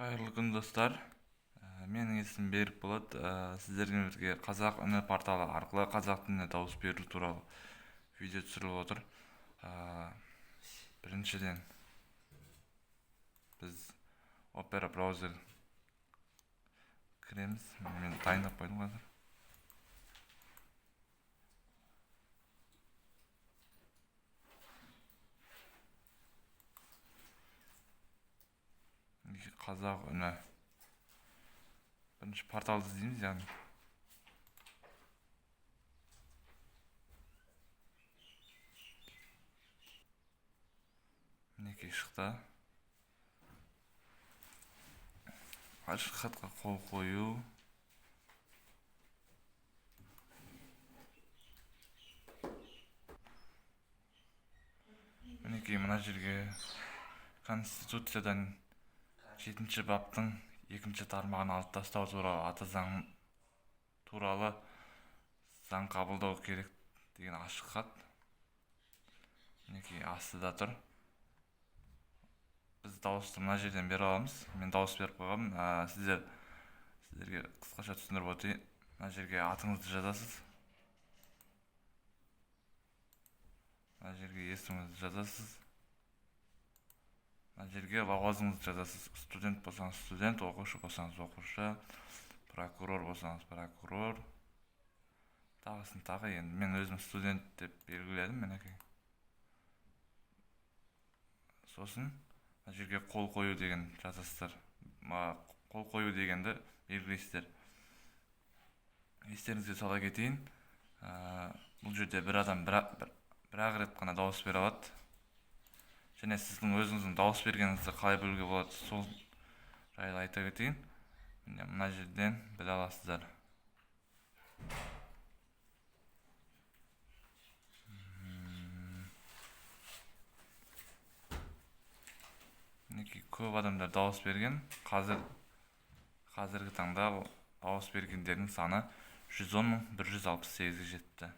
Қайырлы күн достар. Менің есімім Берік болады. Сіздермен бірге қазақ үні порталы арқылы қазақ тіліне дауыс беру туралы видео түсіріліп отыр. Біріншіден біз Opera браузер кіреміз. Мен дайындап қойдым қазір. Қазақ үні бірінші порталды іздейміз, яғни мінекей шықты. Ашық хатқа қол қою. Мінекей мына жерге Конституциядан 7-ші баптың 2-ші тармағын алып тастау туралы аты заң туралы заң қабылдау керек деген ашық хат. Мінекей астыда тұр. Біз дауысты мына жерден бере аламыз. Мен дауыс беріп қойғам. Сіздерге қысқаша түсіндіріп өтейін. Мына жерге атыңызды жазасыз. Мына жерге есіміңізді жазасыз. Мына жерге лауазымыңызды жазасыз. Студент болсаңыз студент, оқушы болсаңыз оқушы, прокурор болсаңыз прокурор. Тағысын тағы. Енді мен өзім студент деп белгіледім, мінекей. Сосын мына жерге қол қою деген жазасыздар. Қол қою дегенді белгілейсіздер. Естеріңізге сала кетейін. Бұл жерде бір адам бір-ақ рет қана дауыс бере алады. Және сіздің өзіңіздің дауыс бергеніңізді қалай білуге болады, сол жайлы айта кетейін. Мына жерден біле аласыздар. Мінекей көп адамдар дауыс берген. Қазіргі таңда дауыс бергендердің саны 110.168-ге жетті.